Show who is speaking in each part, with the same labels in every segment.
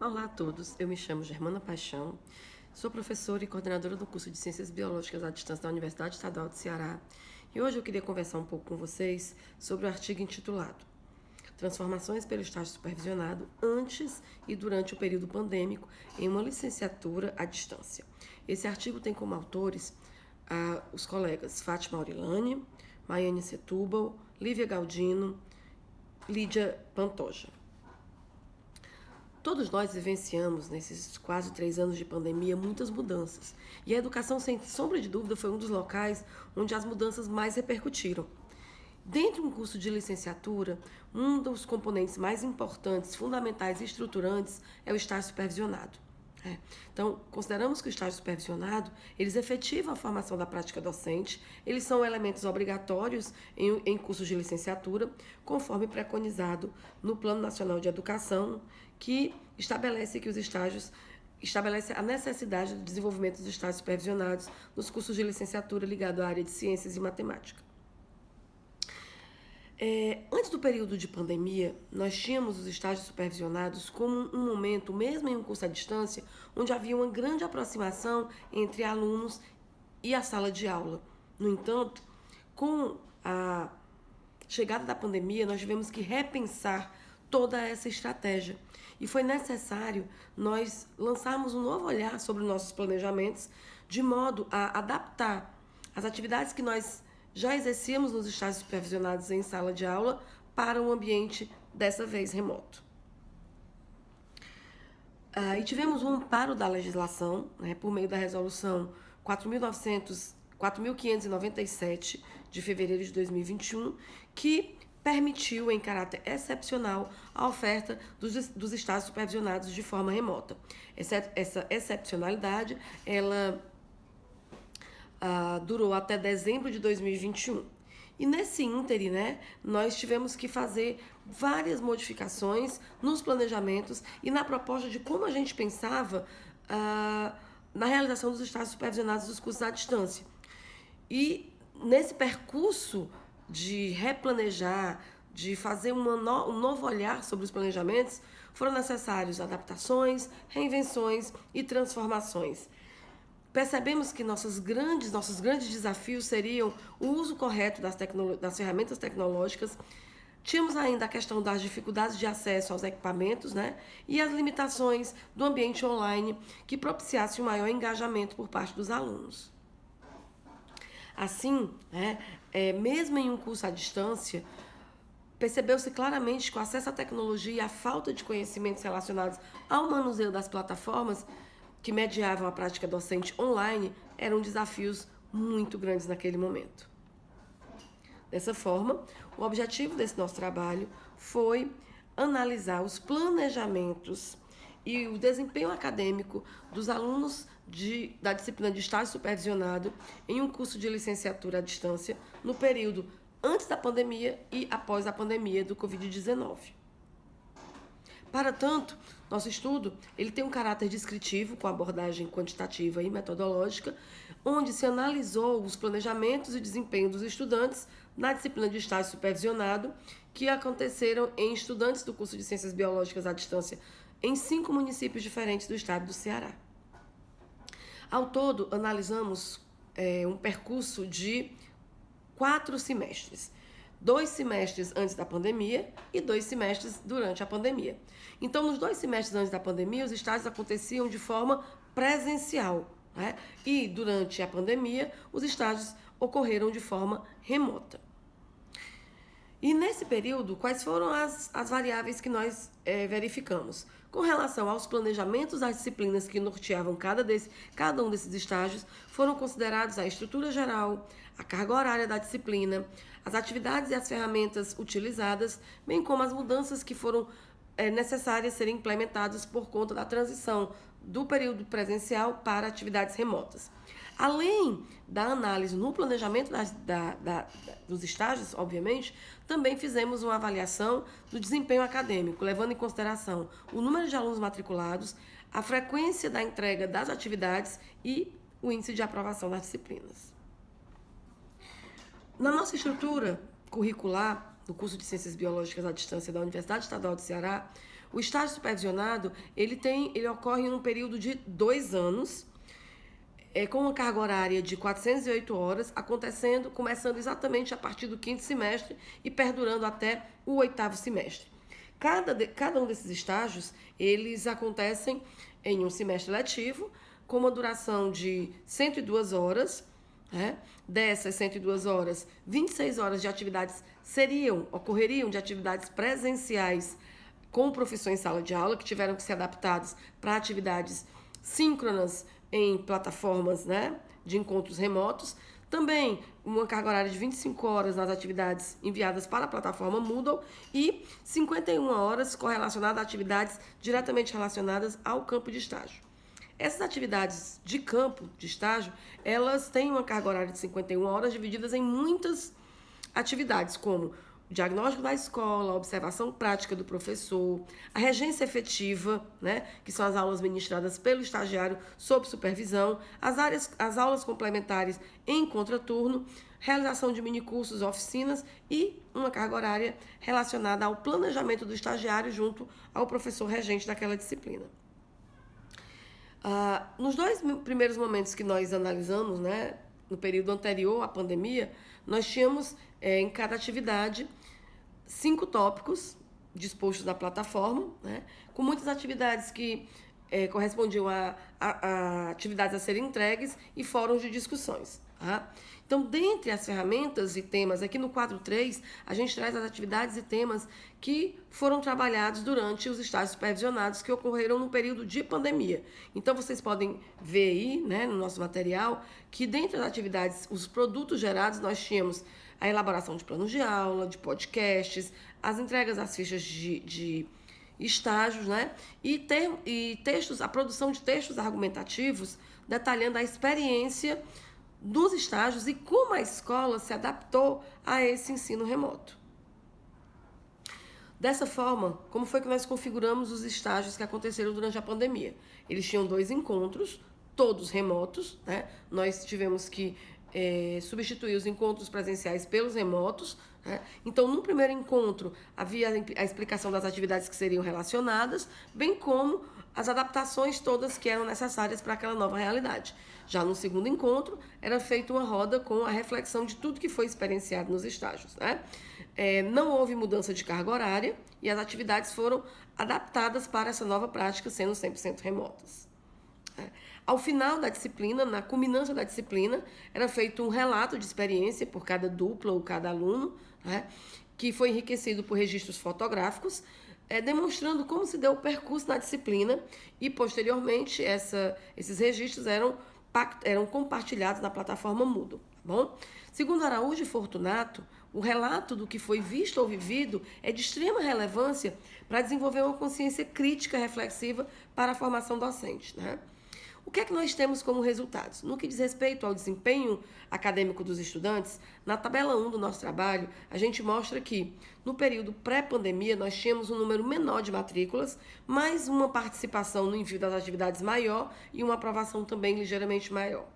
Speaker 1: Olá a todos, eu me chamo Germana Paixão, sou professora e coordenadora do curso de Ciências Biológicas à Distância da Universidade Estadual de Ceará e hoje eu queria conversar um pouco com vocês sobre o artigo intitulado Transformações pelo estágio supervisionado antes e durante o período pandêmico em uma licenciatura à distância. Esse artigo tem como autores os colegas Fátima Aurilane, Maiane Setúbal, Lívia Galdino, Lídia Pantoja. Todos nós vivenciamos, nesses quase 3 anos de pandemia, muitas mudanças. E a educação, sem sombra de dúvida, foi um dos locais onde as mudanças mais repercutiram. Dentro de um curso de licenciatura, um dos componentes mais importantes, fundamentais e estruturantes é o estágio supervisionado. Então, consideramos que o estágio supervisionado, eles efetivam a formação da prática docente, eles são elementos obrigatórios em cursos de licenciatura, conforme preconizado no Plano Nacional de Educação, que estabelece a necessidade do desenvolvimento dos estágios supervisionados nos cursos de licenciatura ligados à área de ciências e matemática. Antes do período de pandemia, nós tínhamos os estágios supervisionados como um momento, mesmo em um curso à distância, onde havia uma grande aproximação entre alunos e a sala de aula. No entanto, com a chegada da pandemia, nós tivemos que repensar toda essa estratégia. E foi necessário nós lançarmos um novo olhar sobre os nossos planejamentos, de modo a adaptar as atividades que nós já exercíamos nos estágios supervisionados em sala de aula para um ambiente dessa vez remoto. E tivemos um amparo da legislação, por meio da resolução 4.597 de fevereiro de 2021, que permitiu, em caráter excepcional, a oferta dos estágios supervisionados de forma remota. Essa excepcionalidade, ela durou até dezembro de 2021. E nesse ínterim, nós tivemos que fazer várias modificações nos planejamentos e na proposta de como a gente pensava na realização dos estágios supervisionados dos cursos à distância. E nesse percurso de replanejar, de fazer um novo olhar sobre os planejamentos, foram necessários adaptações, reinvenções e transformações. Percebemos que nossos grandes desafios seriam o uso correto das ferramentas tecnológicas. Tínhamos ainda a questão das dificuldades de acesso aos equipamentos, e as limitações do ambiente online que propiciasse um maior engajamento por parte dos alunos. Assim, mesmo em um curso à distância, percebeu-se claramente que o acesso à tecnologia e a falta de conhecimentos relacionados ao manuseio das plataformas que mediavam a prática docente online eram desafios muito grandes naquele momento. Dessa forma, o objetivo desse nosso trabalho foi analisar os planejamentos e o desempenho acadêmico dos alunos da disciplina de estágio supervisionado em um curso de licenciatura à distância no período antes da pandemia e após a pandemia do Covid-19. Para tanto, nosso estudo ele tem um caráter descritivo, com abordagem quantitativa e metodológica, onde se analisou os planejamentos e desempenho dos estudantes na disciplina de estágio supervisionado, que aconteceram em estudantes do curso de Ciências Biológicas à distância em 5 municípios diferentes do estado do Ceará. Ao todo, analisamos um percurso de 4 semestres. 2 semestres antes da pandemia e 2 semestres durante a pandemia. Então, nos 2 semestres antes da pandemia, os estágios aconteciam de forma presencial, e durante a pandemia, os estágios ocorreram de forma remota. E nesse período, quais foram as variáveis que nós verificamos? Com relação aos planejamentos das disciplinas que norteavam cada um desses estágios, foram considerados a estrutura geral, a carga horária da disciplina, as atividades e as ferramentas utilizadas, bem como as mudanças que foram necessárias serem implementadas por conta da transição do período presencial para atividades remotas. Além da análise no planejamento dos estágios, obviamente, também fizemos uma avaliação do desempenho acadêmico, levando em consideração o número de alunos matriculados, a frequência da entrega das atividades e o índice de aprovação das disciplinas. Na nossa estrutura curricular, do curso de Ciências Biológicas à Distância da Universidade Estadual do Ceará, O estágio supervisionado, ele ocorre em um período de 2 anos, com uma carga horária de 408 horas, começando exatamente a partir do 5º semestre e perdurando até o 8º semestre. Cada um desses estágios, eles acontecem em um semestre letivo, com uma duração de 102 horas, né? Dessas 102 horas, 26 horas de atividades ocorreriam de atividades presenciais com o professor em sala de aula, que tiveram que ser adaptados para atividades síncronas em plataformas, né, de encontros remotos. Também uma carga horária de 25 horas nas atividades enviadas para a plataforma Moodle e 51 horas correlacionadas a atividades diretamente relacionadas ao campo de estágio. Essas atividades de campo, de estágio, elas têm uma carga horária de 51 horas divididas em muitas atividades, como o diagnóstico da escola, a observação prática do professor, a regência efetiva, né, que são as aulas ministradas pelo estagiário sob supervisão, as aulas complementares em contraturno, realização de minicursos, oficinas e uma carga horária relacionada ao planejamento do estagiário junto ao professor regente daquela disciplina. Nos 2 primeiros momentos que nós analisamos, né, no período anterior à pandemia, nós tínhamos em cada atividade 5 tópicos dispostos na plataforma, né, com muitas atividades que correspondiam a atividades a serem entregues e fóruns de discussões. Tá? Então, dentre as ferramentas e temas, aqui no quadro 3, a gente traz as atividades e temas que foram trabalhados durante os estágios supervisionados que ocorreram no período de pandemia. Então, vocês podem ver aí, né, no nosso material, que dentre as atividades, os produtos gerados, nós tínhamos a elaboração de planos de aula, de podcasts, as entregas das fichas de estágios, né, e textos, a produção de textos argumentativos detalhando a experiência dos estágios e como a escola se adaptou a esse ensino remoto. Dessa forma, como foi que nós configuramos os estágios que aconteceram durante a pandemia? Eles tinham 2 encontros, todos remotos, né? Nós tivemos que substituir os encontros presenciais pelos remotos, né? Então, no primeiro encontro, havia a explicação das atividades que seriam relacionadas, bem como as adaptações todas que eram necessárias para aquela nova realidade. Já no segundo encontro, era feita uma roda com a reflexão de tudo que foi experienciado nos estágios, né? Não houve mudança de carga horária e as atividades foram adaptadas para essa nova prática, sendo 100% remotas. Ao final da disciplina, na culminância da disciplina, era feito um relato de experiência por cada dupla ou cada aluno, né, que foi enriquecido por registros fotográficos, demonstrando como se deu o percurso na disciplina e, posteriormente, esses registros eram compartilhados na plataforma Moodle. Tá bom? Segundo Araújo e Fortunato, o relato do que foi visto ou vivido é de extrema relevância para desenvolver uma consciência crítica reflexiva para a formação docente, né? O que é que nós temos como resultados? No que diz respeito ao desempenho acadêmico dos estudantes, na tabela 1 do nosso trabalho, a gente mostra que, no período pré-pandemia, nós tínhamos um número menor de matrículas, mas uma participação no envio das atividades maior e uma aprovação também ligeiramente maior.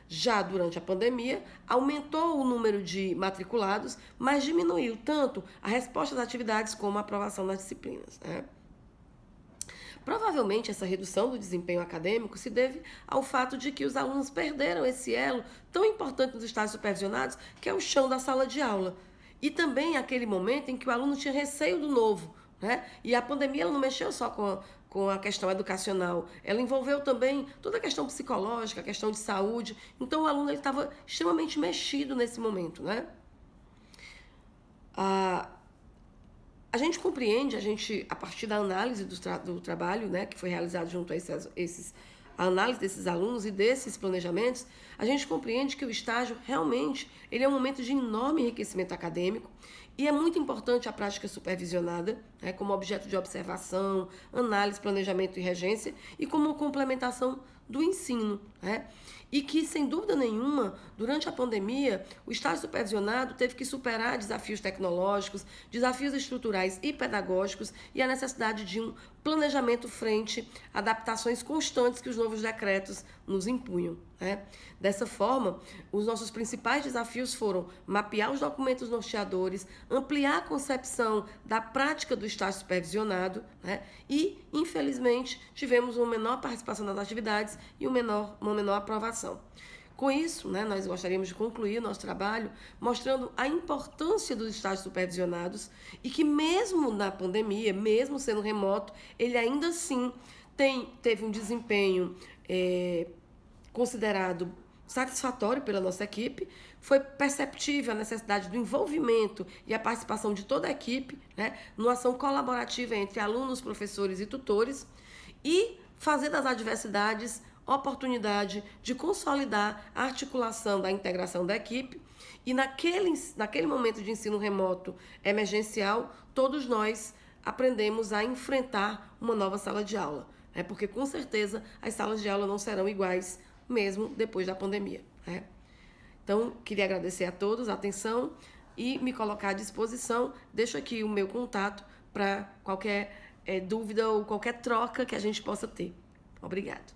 Speaker 1: Já durante a pandemia, aumentou o número de matriculados, mas diminuiu tanto a resposta às atividades como a aprovação das disciplinas, né? Provavelmente, essa redução do desempenho acadêmico se deve ao fato de que os alunos perderam esse elo tão importante nos estágios supervisionados, que é o chão da sala de aula. E também aquele momento em que o aluno tinha receio do novo, né? E a pandemia ela não mexeu só com a questão educacional, ela envolveu também toda a questão psicológica, a questão de saúde. Então, o aluno estava extremamente mexido nesse momento, né? A gente compreende, a partir da análise do trabalho, né, que foi realizado junto a a análise desses alunos e desses planejamentos, a gente compreende que o estágio realmente ele é um momento de enorme enriquecimento acadêmico e é muito importante a prática supervisionada, né, como objeto de observação, análise, planejamento e regência e como complementação do ensino, né? E que, sem dúvida nenhuma, durante a pandemia, o estágio supervisionado teve que superar desafios tecnológicos, desafios estruturais e pedagógicos e a necessidade de um planejamento frente a adaptações constantes que os novos decretos nos impunham, né? Dessa forma, os nossos principais desafios foram mapear os documentos norteadores, ampliar a concepção da prática do estágio supervisionado, né? E, infelizmente, tivemos uma menor participação nas atividades e uma menor aprovação. Com isso, né, nós gostaríamos de concluir o nosso trabalho mostrando a importância dos estágios supervisionados e que mesmo na pandemia, mesmo sendo remoto, ele ainda assim teve um desempenho considerado satisfatório pela nossa equipe. Foi perceptível a necessidade do envolvimento e a participação de toda a equipe, né, numa ação colaborativa entre alunos, professores e tutores, e fazer das adversidades oportunidade de consolidar a articulação da integração da equipe e naquele momento de ensino remoto emergencial, todos nós aprendemos a enfrentar uma nova sala de aula, né? Porque com certeza as salas de aula não serão iguais mesmo depois da pandemia, né? Então, queria agradecer a todos a atenção e me colocar à disposição. Deixo aqui o meu contato para qualquer dúvida ou qualquer troca que a gente possa ter. Obrigado.